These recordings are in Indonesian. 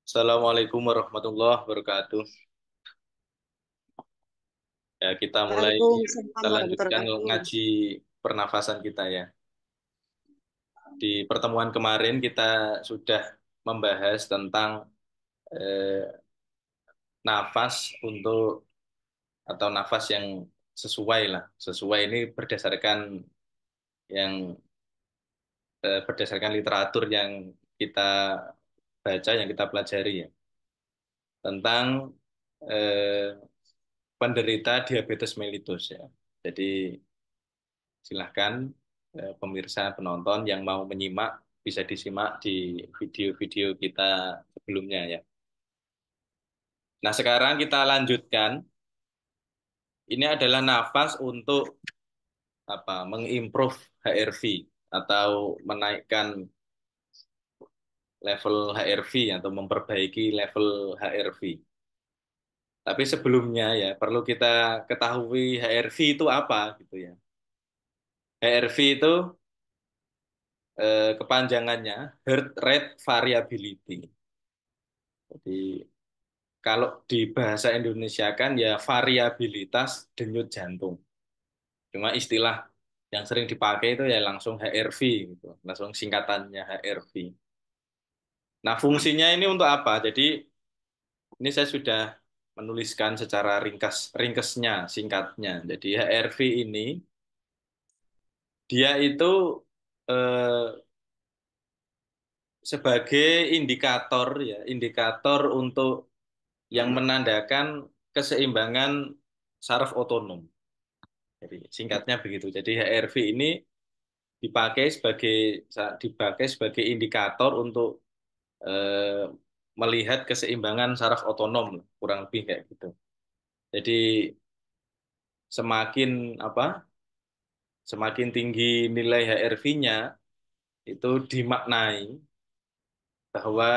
Assalamualaikum warahmatullahi wabarakatuh. Ya, Waalaikumsalam kita warahmatullahi lanjutkan wabarakatuh. ngaji pernafasan kita ya. Di pertemuan kemarin kita sudah membahas tentang eh, nafas untuk atau nafas yang sesuai lah. Sesuai ini yang berdasarkan literatur yang kita baca, yang kita pelajari ya, tentang eh, penderita diabetes mellitus ya. Jadi silahkan pemirsa penonton yang mau menyimak bisa disimak di video-video kita sebelumnya ya. Nah, sekarang kita lanjutkan. Ini adalah nafas untuk mengimprove HRV atau menaikkan level HRV atau memperbaiki level HRV. Tapi sebelumnya ya perlu kita ketahui HRV itu apa gitu ya. HRV itu kepanjangannya Heart Rate Variability. Jadi kalau di bahasa Indonesia kan ya variabilitas denyut jantung. Cuma istilah yang sering dipakai itu ya langsung HRV gitu, langsung singkatannya HRV. Nah, fungsinya ini untuk apa? Jadi ini saya sudah menuliskan secara ringkasnya, singkatnya. Jadi HRV ini dia itu eh, sebagai indikator ya, indikator untuk yang menandakan keseimbangan saraf otonom. Jadi singkatnya begitu. Jadi HRV ini dipakai sebagai dipakai sebagai indikator untuk eh, melihat keseimbangan saraf otonom, kurang lebih kayak gitu. Jadi semakin semakin tinggi nilai HRV-nya itu dimaknai bahwa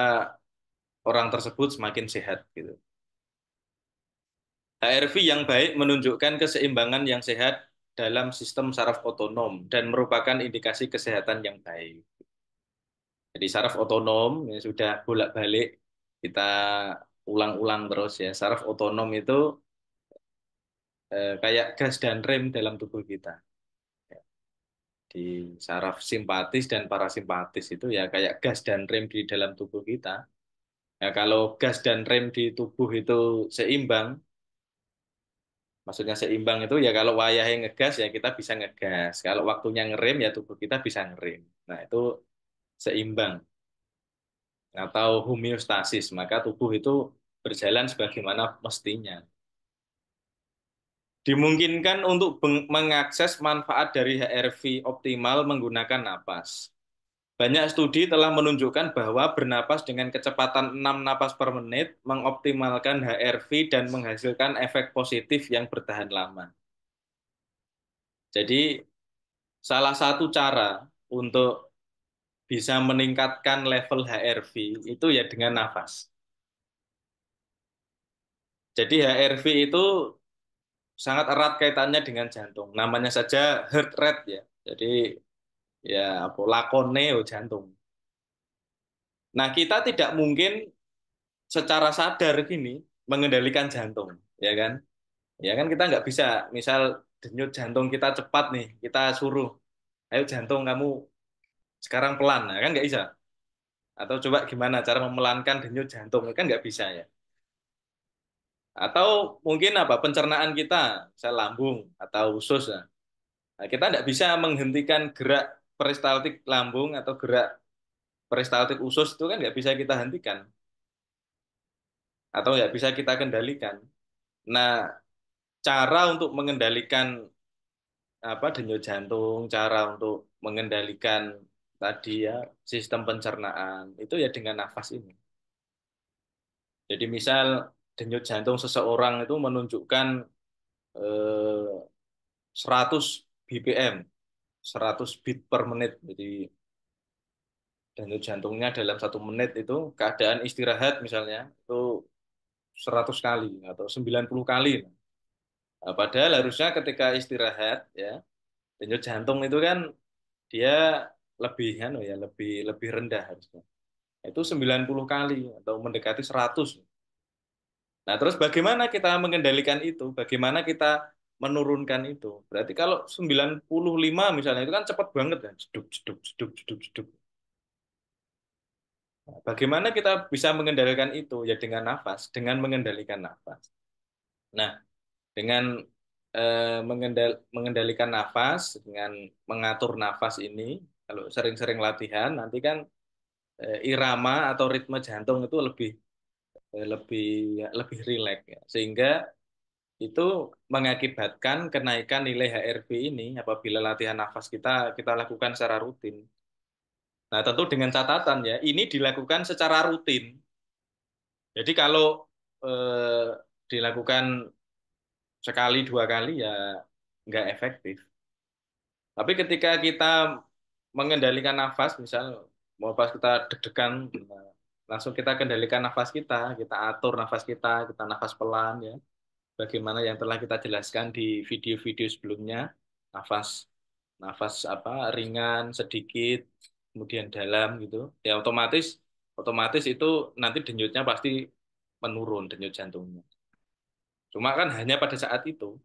orang tersebut semakin sehat gitu. HRV yang baik menunjukkan keseimbangan yang sehat dalam sistem saraf otonom dan merupakan indikasi kesehatan yang baik. Jadi saraf otonom ya sudah bolak-balik kita ulang-ulang terus ya. Saraf otonom itu kayak gas dan rem dalam tubuh kita. Di saraf simpatis dan parasimpatis itu ya kayak gas dan rem di dalam tubuh kita. Nah, kalau gas dan rem di tubuh itu seimbang, maksudnya seimbang itu ya kalau wayahnya ngegas ya kita bisa ngegas. Kalau waktunya ngerem ya tubuh kita bisa ngerem. Nah, itu seimbang atau homeostasis, maka tubuh itu berjalan sebagaimana mestinya. Dimungkinkan untuk mengakses manfaat dari HRV optimal menggunakan napas. Banyak studi telah menunjukkan bahwa bernapas dengan kecepatan 6 napas per menit mengoptimalkan HRV dan menghasilkan efek positif yang bertahan lama. Jadi, salah satu cara untuk bisa meningkatkan level HRV itu ya dengan nafas. Jadi HRV itu sangat erat kaitannya dengan jantung. Namanya saja heart rate ya. Jadi ya apa lakone jantung. Nah, kita tidak mungkin secara sadar gini mengendalikan jantung, ya kan? Ya kan kita nggak bisa, misal denyut jantung kita cepat nih, kita suruh, ayo jantung kamu sekarang pelan, nah, kan nggak bisa. Atau coba gimana cara memelankan denyut jantung, kan nggak bisa ya. Atau mungkin pencernaan kita, misal lambung atau usus, nah, kita nggak bisa menghentikan gerak peristaltik lambung atau gerak peristaltik usus itu kan nggak bisa kita hentikan atau nggak bisa kita kendalikan. Nah, cara untuk mengendalikan denyut jantung, cara untuk mengendalikan tadi ya sistem pencernaan itu ya dengan nafas ini. Jadi misal denyut jantung seseorang itu menunjukkan 100 BPM, 100 beat per menit. Jadi denyut jantungnya dalam 1 menit itu keadaan istirahat misalnya itu 100 kali atau 90 kali. Nah, padahal harusnya ketika istirahat ya denyut jantung itu kan dia lebih lebih lebih rendah harusnya. Itu 90 kali atau mendekati 100. Nah, terus bagaimana kita mengendalikan itu? Bagaimana kita menurunkan itu? Berarti kalau 95 misalnya itu kan cepat banget kan. Jeduk, jeduk, jeduk, jeduk, jeduk. Nah, bagaimana kita bisa mengendalikan itu? Ya dengan nafas, dengan mengendalikan nafas. Nah, dengan mengendalikan nafas, dengan mengatur nafas ini, kalau sering-sering latihan, nanti kan irama atau ritme jantung itu lebih lebih rileks ya. Sehingga itu mengakibatkan kenaikan nilai HRV ini apabila latihan nafas kita lakukan secara rutin. Nah, tentu dengan catatan ya, ini dilakukan secara rutin. Jadi kalau dilakukan sekali dua kali ya nggak efektif. Tapi ketika kita mengendalikan nafas, misal mau pas kita deg-degan, langsung kita kendalikan nafas kita atur nafas kita nafas pelan ya. Bagaimana yang telah kita jelaskan di video-video sebelumnya, nafas nafas apa ringan sedikit, kemudian dalam gitu, ya otomatis otomatis itu nanti denyutnya pasti menurun denyut jantungnya. Cuma kan hanya pada saat itu.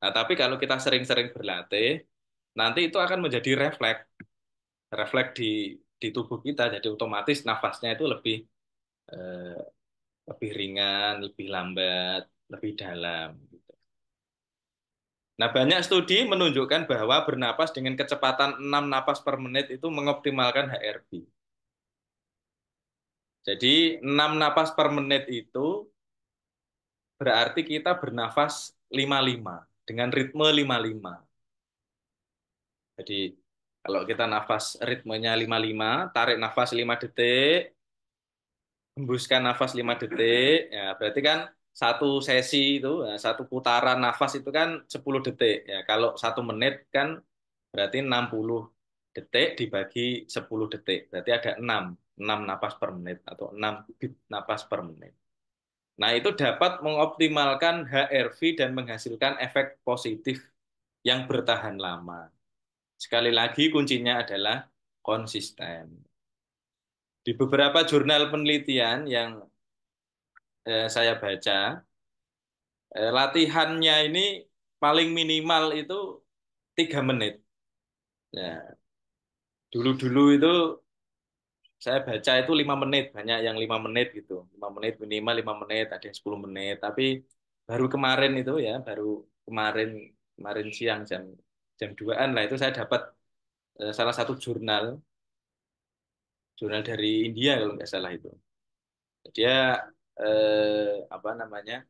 Nah, tapi kalau kita sering-sering berlatih, nanti itu akan menjadi refleks, refleks di tubuh kita, jadi otomatis nafasnya itu eh, lebih ringan, lebih lambat, lebih dalam. Gitu. Nah, banyak studi menunjukkan bahwa bernapas dengan kecepatan 6 napas per menit itu mengoptimalkan HRV. Jadi 6 napas per menit itu berarti kita bernafas 55 dengan ritme 55. Jadi kalau kita nafas ritmenya 55, tarik nafas 5 detik, hembuskan nafas 5 detik, ya berarti kan satu sesi itu, ya, satu putaran nafas itu kan 10 detik. Ya, kalau 1 menit kan berarti 60 detik dibagi 10 detik. Berarti ada 6 napas per menit atau 6 beat napas per menit. Nah, itu dapat mengoptimalkan HRV dan menghasilkan efek positif yang bertahan lama. Sekali lagi kuncinya adalah konsisten. Di beberapa jurnal penelitian yang saya baca, latihannya ini paling minimal itu 3 menit. Nah, dulu-dulu itu saya baca itu 5 menit, banyak yang 5 menit gitu, 5 menit minimal 5 menit, ada yang 10 menit. Tapi baru kemarin itu ya, baru kemarin kemarin siang jam 2-an lah itu saya dapat salah satu jurnal, jurnal dari India kalau nggak salah itu. Dia apa namanya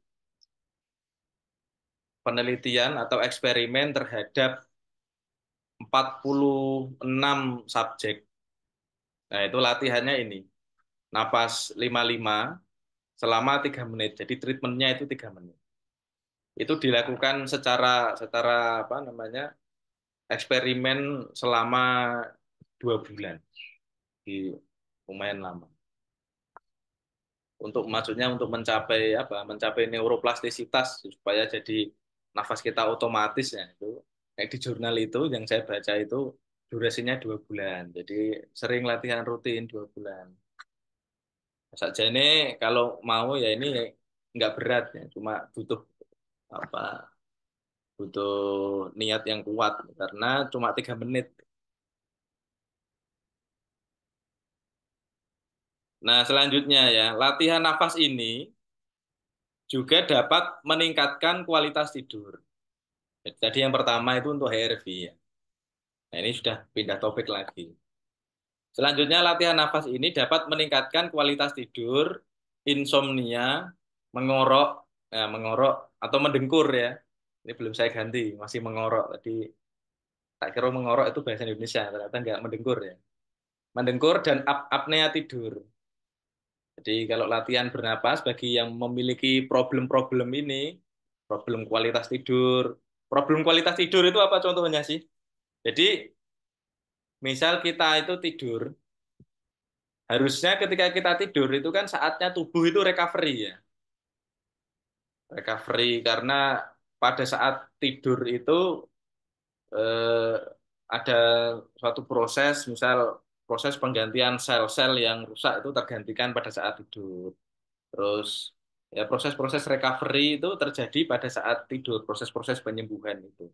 penelitian atau eksperimen terhadap 46 subjek. Nah, itu latihannya ini. Napas 55 selama 3 menit. Jadi treatmentnya itu 3 menit. Itu dilakukan secara secara apa namanya? Eksperimen selama 2 bulan. Di lumayan lama. Untuk maksudnya untuk mencapai apa? Mencapai neuroplastisitas supaya jadi nafas kita otomatis ya itu. Kayak di jurnal itu yang saya baca itu durasinya 2 bulan. Jadi sering latihan rutin 2 bulan. Saja ini kalau mau ya ini nggak berat ya, cuma butuh apa? Butuh niat yang kuat karena cuma 3 menit. Nah, selanjutnya ya, latihan nafas ini juga dapat meningkatkan kualitas tidur. Jadi tadi yang pertama itu untuk HRV ya. Nah, ini sudah pindah topik lagi. Selanjutnya, latihan nafas ini dapat meningkatkan kualitas tidur, insomnia, mengorok, mengorok atau mendengkur ya. Ini belum saya ganti, masih mengorok. Tadi tak kira mengorok itu bahasa Indonesia, ternyata nggak mendengkur ya. Mendengkur dan apnea tidur. Jadi kalau latihan bernapas bagi yang memiliki problem-problem ini, problem kualitas tidur itu apa contohnya sih? Jadi misal kita itu tidur, harusnya ketika kita tidur itu kan saatnya tubuh itu recovery ya. Recovery karena pada saat tidur itu ada suatu proses, misal proses penggantian sel-sel yang rusak itu tergantikan pada saat tidur. Terus ya proses-proses recovery itu terjadi pada saat tidur, proses-proses penyembuhan itu.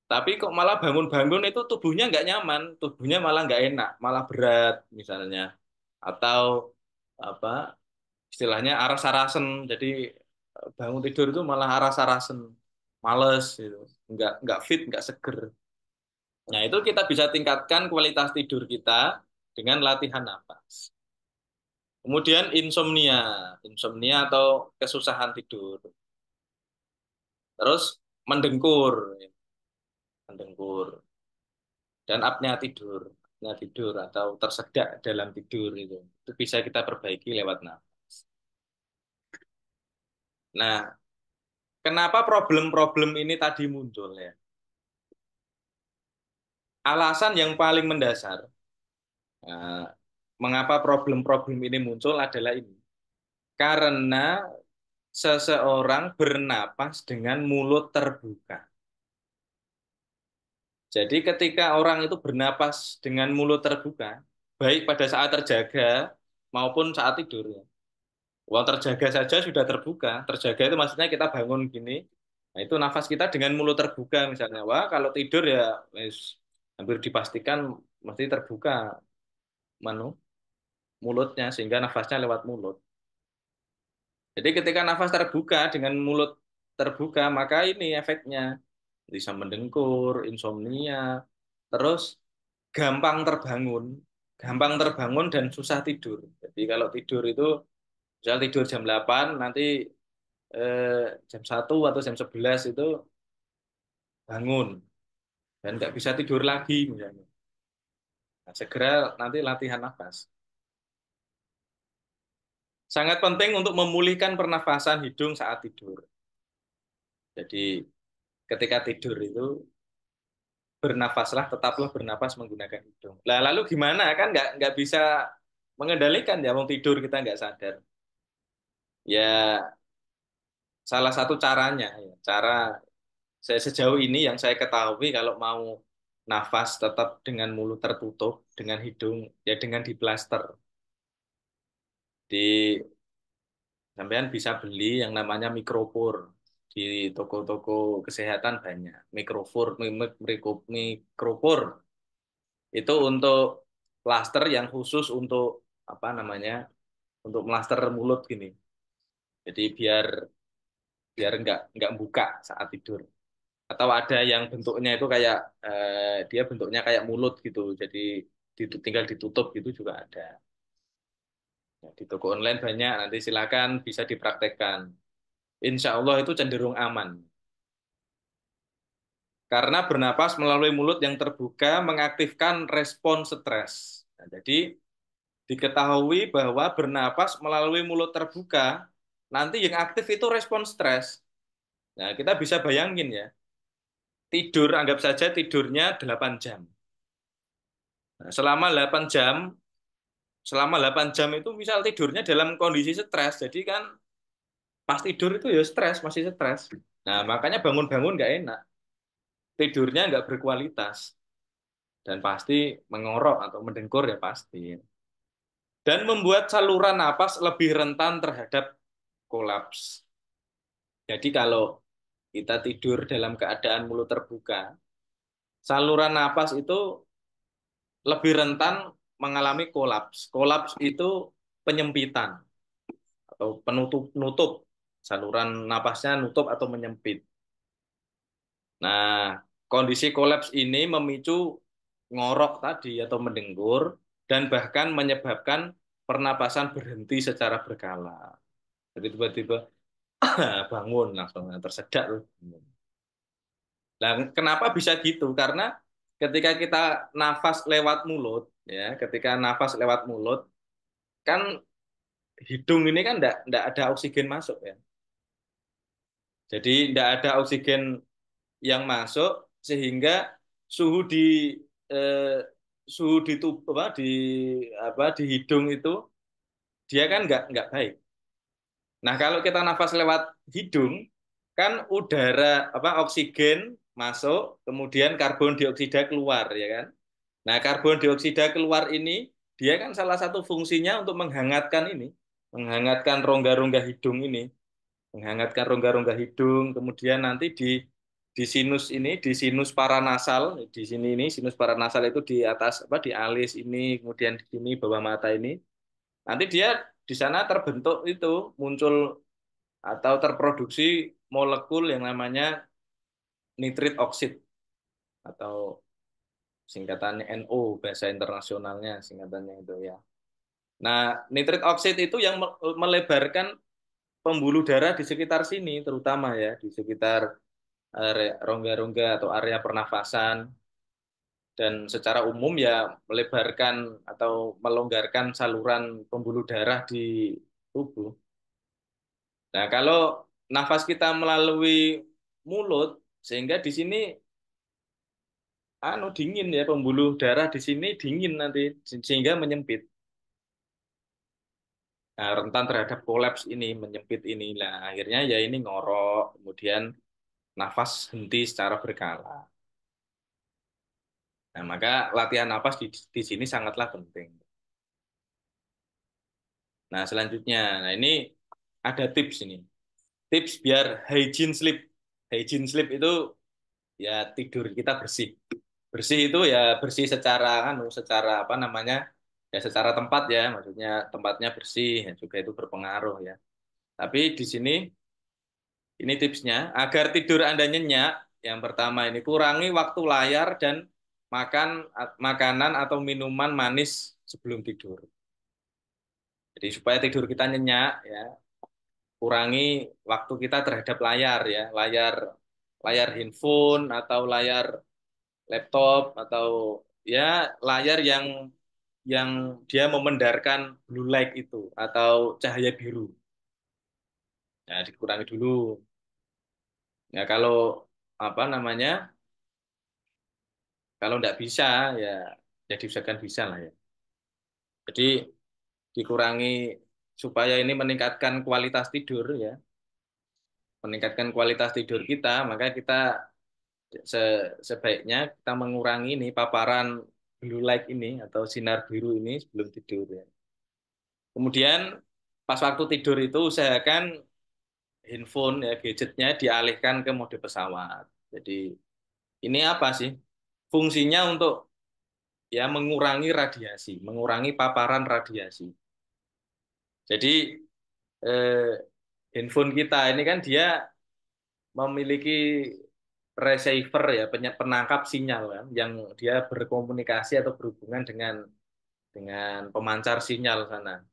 Tapi kok malah bangun-bangun itu tubuhnya nggak nyaman, tubuhnya malah nggak enak, malah berat misalnya. Atau apa istilahnya aras-arasen. Jadi bangun tidur itu malah aras-arasen, males gitu, nggak fit, nggak seger. Nah itu kita bisa tingkatkan kualitas tidur kita dengan latihan napas. Kemudian insomnia, insomnia atau kesusahan tidur. Terus mendengkur, mendengkur dan apnea tidur atau tersedak dalam tidur itu bisa kita perbaiki lewat napas. Nah, kenapa problem-problem ini tadi muncul ya? Alasan yang paling mendasar, nah, mengapa problem-problem ini muncul adalah ini. Karena seseorang bernapas dengan mulut terbuka. Jadi ketika orang itu bernapas dengan mulut terbuka, baik pada saat terjaga maupun saat tidur, ya. Uang terjaga saja sudah terbuka. Terjaga itu maksudnya kita bangun gini. Nah, itu nafas kita dengan mulut terbuka misalnya. Wah, kalau tidur ya wis, hampir dipastikan mesti terbuka manu mulutnya sehingga nafasnya lewat mulut. Jadi ketika nafas terbuka dengan mulut terbuka, maka ini efeknya bisa mendengkur, insomnia, terus gampang terbangun dan susah tidur. Jadi kalau tidur itu misal tidur jam 8 nanti jam 1 atau jam 11 itu bangun dan nggak bisa tidur lagi misalnya. Nah, segera nanti latihan nafas. Sangat penting untuk memulihkan pernafasan hidung saat tidur. Jadi ketika tidur itu bernafaslah, tetaplah bernafas menggunakan hidung. Lah lalu gimana kan nggak bisa mengendalikan ya, mau tidur kita nggak sadar. Ya salah satu caranya, ya, cara saya sejauh ini yang saya ketahui kalau mau nafas tetap dengan mulut tertutup, dengan hidung ya dengan diplaster. Di sampean bisa beli yang namanya mikrofur di toko-toko kesehatan banyak. Mikrofur itu untuk plaster yang khusus untuk apa namanya? Untuk plaster mulut gini. Jadi biar biar nggak buka saat tidur. Atau ada yang bentuknya itu kayak dia bentuknya kayak mulut gitu. Jadi tinggal ditutup gitu juga ada. Ya, di toko online banyak, nanti silakan bisa dipraktekkan. Insya Allah itu cenderung aman. Karena bernapas melalui mulut yang terbuka mengaktifkan respon stres. Nah, jadi diketahui bahwa bernapas melalui mulut terbuka, nanti yang aktif itu respon stres. Nah, kita bisa bayangin ya, tidur, anggap saja tidurnya 8 jam. Nah, selama 8 jam itu misal tidurnya dalam kondisi stres, jadi kan pas tidur itu ya stres, masih stres. Nah, makanya bangun-bangun nggak enak, tidurnya nggak berkualitas, dan pasti mengorok atau mendengkur ya pasti. Dan membuat saluran napas lebih rentan terhadap kolaps. Jadi kalau kita tidur dalam keadaan mulut terbuka, saluran napas itu lebih rentan mengalami kolaps. Kolaps itu penyempitan atau penutup saluran napasnya nutup atau menyempit. Nah, kondisi kolaps ini memicu ngorok tadi atau mendengkur dan bahkan menyebabkan pernapasan berhenti secara berkala. Jadi tiba-tiba bangun langsung tersedak loh. Nah, kenapa bisa gitu? Karena ketika kita nafas lewat mulut, ya, ketika nafas lewat mulut, kan hidung ini kan enggak ada oksigen masuk ya. Jadi enggak ada oksigen yang masuk sehingga suhu di eh, suhu di tubuh di hidung itu dia kan nggak baik. Nah, kalau kita nafas lewat hidung kan udara oksigen masuk, kemudian karbon dioksida keluar ya kan. Nah, karbon dioksida keluar ini, dia kan salah satu fungsinya untuk menghangatkan ini, menghangatkan rongga-rongga hidung ini, menghangatkan rongga-rongga hidung, kemudian nanti di sinus ini, di sinus paranasal, di sini ini sinus paranasal itu di atas apa di alis ini, kemudian di sini bawah mata ini, nanti dia di sana terbentuk itu muncul atau terproduksi molekul yang namanya nitrit oksid atau singkatannya NO bahasa internasionalnya singkatannya itu ya. Nah, nitrit oksid itu yang melebarkan pembuluh darah di sekitar sini terutama ya, di sekitar rongga-rongga atau area pernafasan dan secara umum ya melebarkan atau melonggarkan saluran pembuluh darah di tubuh. Nah, kalau nafas kita melalui mulut sehingga di sini dingin ya pembuluh darah di sini dingin nanti sehingga menyempit. Nah, rentan terhadap kolaps ini menyempit ini. Nah, akhirnya ya ini ngorok, kemudian nafas henti secara berkala. Nah, maka latihan nafas di sini sangatlah penting. Nah, selanjutnya, nah ini ada tips ini. Tips biar hygiene sleep. Hygiene sleep itu ya tidur kita bersih. Bersih itu ya bersih secara secara apa namanya? Ya secara tempat ya, maksudnya tempatnya bersih ya juga itu berpengaruh ya. Tapi di sini ini tipsnya agar tidur Anda nyenyak. Yang pertama ini kurangi waktu layar dan makanan atau minuman manis sebelum tidur. Jadi supaya tidur kita nyenyak ya, kurangi waktu kita terhadap layar ya, layar layar handphone atau layar laptop atau ya layar yang dia memendarkan blue light itu atau cahaya biru. Ya, dikurangi dulu. Ya kalau apa namanya? Kalau nggak bisa ya ya diusahakan bisa lah ya. Jadi dikurangi supaya ini meningkatkan kualitas tidur ya, meningkatkan kualitas tidur kita, maka kita sebaiknya kita mengurangi ini paparan blue light ini atau sinar biru ini sebelum tidur ya. Kemudian pas waktu tidur itu usahakan handphone ya gadgetnya dialihkan ke mode pesawat. Jadi ini apa sih? Fungsinya untuk ya mengurangi radiasi, mengurangi paparan radiasi. Jadi eh, handphone kita ini kan dia memiliki receiver ya penangkap sinyal kan yang dia berkomunikasi atau berhubungan dengan pemancar sinyal sana.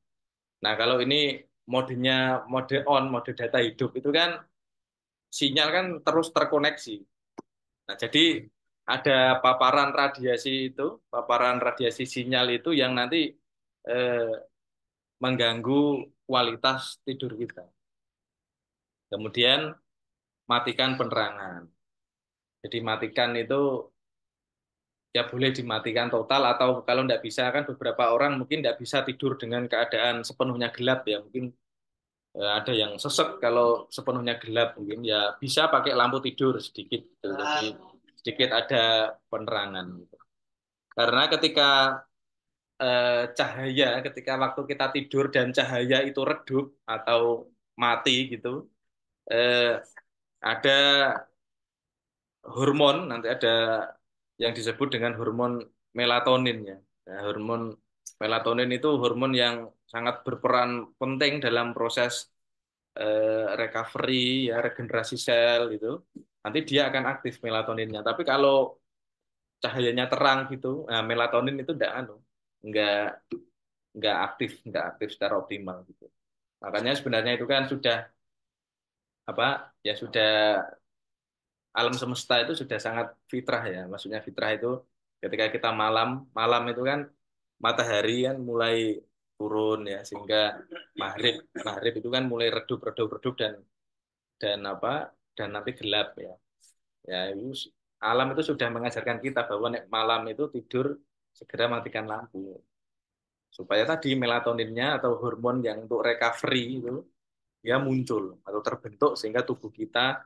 Nah, kalau ini modenya mode on, mode data hidup itu kan sinyal kan terus terkoneksi. Nah, jadi ada paparan radiasi sinyal itu yang nanti eh, mengganggu kualitas tidur kita. Kemudian matikan penerangan. Jadi matikan itu ya boleh dimatikan total atau kalau nggak bisa kan beberapa orang mungkin nggak bisa tidur dengan keadaan sepenuhnya gelap ya mungkin ada yang sesek kalau sepenuhnya gelap mungkin ya bisa pakai lampu tidur sedikit gitu. Jadi sedikit ada penerangan gitu. Karena ketika waktu kita tidur dan cahaya itu redup atau mati gitu eh, ada hormon nanti ada yang disebut dengan hormon melatonin ya. Nah, hormon melatonin itu hormon yang sangat berperan penting dalam proses recovery ya regenerasi sel itu. Nanti dia akan aktif melatoninnya. Tapi kalau cahayanya terang gitu, nah, melatonin itu enggak enggak aktif secara optimal gitu. Makanya sebenarnya itu kan sudah apa ya sudah alam semesta itu sudah sangat fitrah ya. Maksudnya fitrah itu ketika kita malam itu kan matahari kan mulai turun ya sehingga maghrib maghrib itu kan mulai redup dan apa dan nanti gelap ya. Ya itu alam itu sudah mengajarkan kita bahwa nek malam itu tidur segera matikan lampu supaya tadi melatoninnya atau hormon yang untuk recovery itu ya muncul atau terbentuk sehingga tubuh kita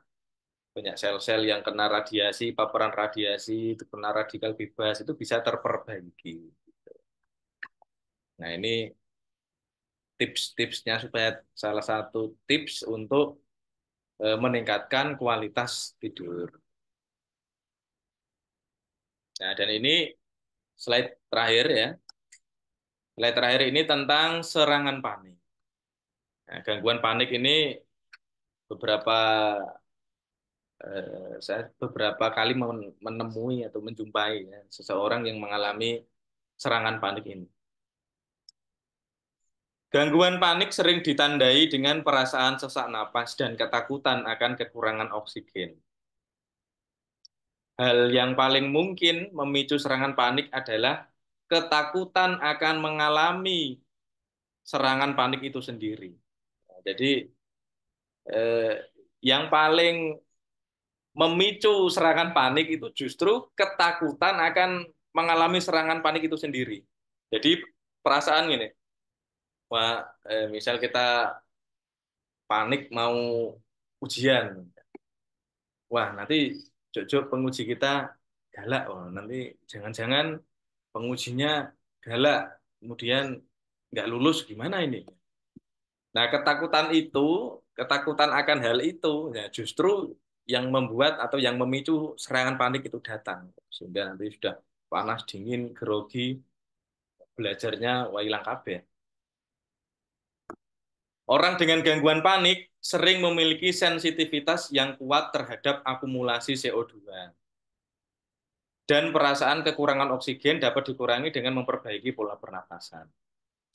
banyak sel-sel yang kena radiasi, paparan radiasi, itu kena radikal bebas, itu bisa terperbaiki. Nah, ini tips-tipsnya supaya salah satu tips untuk meningkatkan kualitas tidur. Nah, dan ini slide terakhir ya. Slide terakhir ini tentang serangan panik. Nah, gangguan panik ini beberapa saya beberapa kali menemui atau menjumpai ya, seseorang yang mengalami serangan panik ini. Gangguan panik sering ditandai dengan perasaan sesak napas dan ketakutan akan kekurangan oksigen. Hal yang paling mungkin memicu serangan panik adalah ketakutan akan mengalami serangan panik itu sendiri. Nah, jadi eh, yang paling memicu serangan panik itu justru ketakutan akan mengalami serangan panik itu sendiri. Jadi perasaan gini, wah, misal kita panik mau ujian, wah nanti jok-jok penguji kita galak, oh nanti jangan-jangan pengujinya galak, kemudian nggak lulus gimana ini? Nah, ketakutan akan hal itu, ya justru yang membuat atau yang memicu serangan panik itu datang. Sehingga nanti sudah panas, dingin, grogi, belajarnya wah hilang kabeh. Orang dengan gangguan panik sering memiliki sensitivitas yang kuat terhadap akumulasi CO2. Dan perasaan kekurangan oksigen dapat dikurangi dengan memperbaiki pola pernapasan.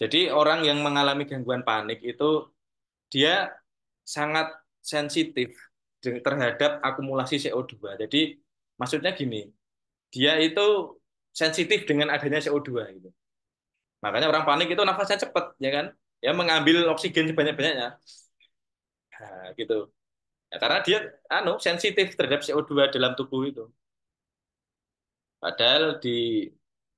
Jadi orang yang mengalami gangguan panik itu dia sangat sensitif terhadap akumulasi CO2. Jadi maksudnya gini, dia itu sensitif dengan adanya CO2 gitu. Makanya orang panik itu nafasnya cepat, ya kan? Ya mengambil oksigen sebanyak-banyaknya. Nah, gitu. Ya, karena dia sensitif terhadap CO2 dalam tubuh itu. Padahal di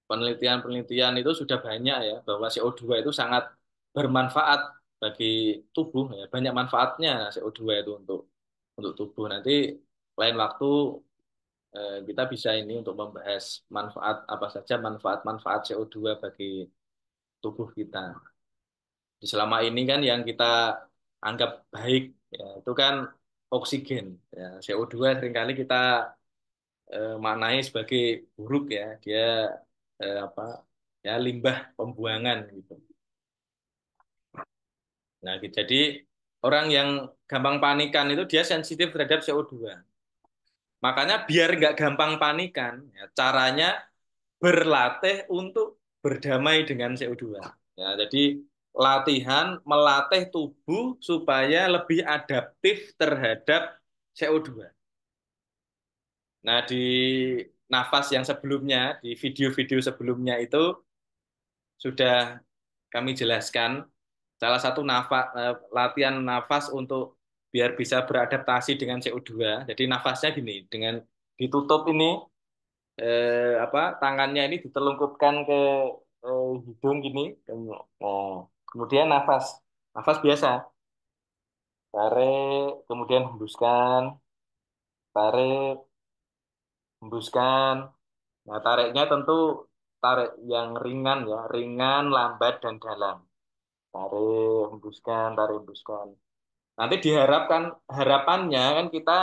penelitian-penelitian itu sudah banyak ya bahwa CO2 itu sangat bermanfaat bagi tubuh ya. Banyak manfaatnya CO2 itu untuk tubuh. Nanti lain waktu kita bisa ini untuk membahas manfaat apa saja manfaat-manfaat CO2 bagi tubuh kita. Selama ini kan yang kita anggap baik ya, itu kan oksigen. Ya, CO2 seringkali kita maknai sebagai buruk ya. Dia apa ya limbah pembuangan gitu. Nah, gitu. Jadi orang yang gampang panikan itu dia sensitif terhadap CO2. Makanya biar nggak gampang panikan, ya, caranya berlatih untuk berdamai dengan CO2. Ya, jadi latihan melatih tubuh supaya lebih adaptif terhadap CO2. Nah, di nafas yang sebelumnya, di video-video sebelumnya itu sudah kami jelaskan salah satu latihan nafas untuk biar bisa beradaptasi dengan CO2. Jadi nafasnya gini, dengan ditutup ini tangannya ini ditelungkupkan ke hidung gini. Oh, kemudian nafas biasa, tarik, kemudian hembuskan, tarik, hembuskan. Nah, tariknya tentu tarik yang ringan ya, ringan, lambat dan dalam. Tarik, hembuskan. Nanti diharapkan harapannya kan kita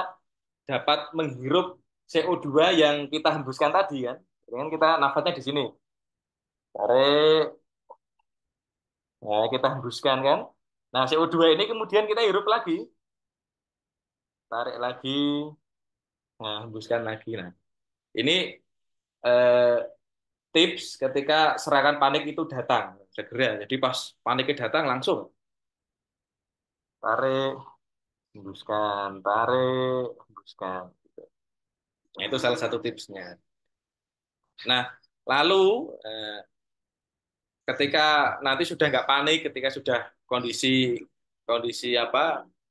dapat menghirup CO2 yang kita hembuskan tadi kan. Dengan kita nafasnya di sini. Tarik, nah, kita hembuskan kan. Nah, CO2 ini kemudian kita hirup lagi. Tarik lagi, nah, hembuskan lagi. Nah, ini eh, tips ketika serangan panik itu datang. Segera. Jadi pas paniknya datang langsung tarik, hembuskan, tarik, hembuskan. Nah, itu salah satu tipsnya. Nah, lalu ketika nanti sudah nggak panik, ketika sudah kondisi kondisi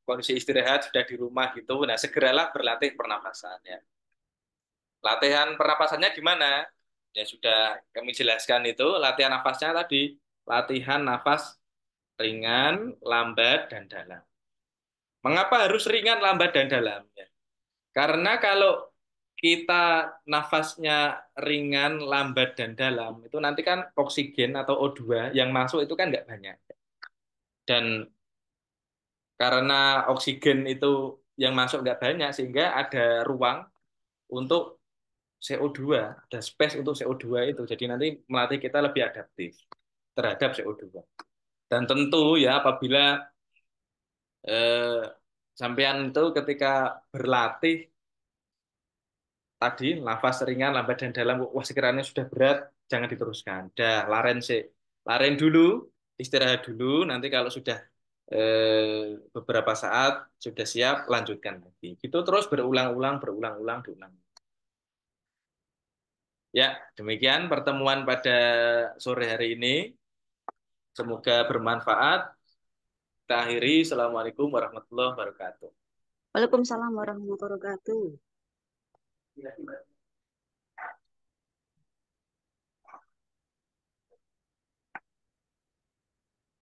kondisi istirahat sudah di rumah gitu, nah segeralah berlatih pernapasan ya. Latihan pernapasannya gimana? Ya sudah kami jelaskan itu latihan nafasnya tadi, latihan nafas ringan, lambat dan dalam. Mengapa harus ringan, lambat dan dalam? Ya. Karena kalau kita nafasnya ringan, lambat, dan dalam, itu nanti kan oksigen atau O2 yang masuk itu kan nggak banyak. Dan karena oksigen itu yang masuk nggak banyak, sehingga ada ruang untuk CO2, ada space untuk CO2 itu. Jadi nanti melatih kita lebih adaptif terhadap CO2. Dan tentu ya apabila eh, sampean itu ketika berlatih tadi nafas ringan, lambat dan dalam, wah sekiranya sudah berat, jangan diteruskan. Dah, laren sih. Laren dulu, istirahat dulu, nanti kalau sudah beberapa saat sudah siap, lanjutkan lagi. Gitu terus berulang-ulang, berulang-ulang, diulang. Ya, demikian pertemuan pada sore hari ini. Semoga bermanfaat. Kita akhiri. Assalamualaikum warahmatullahi wabarakatuh. Waalaikumsalam warahmatullahi wabarakatuh.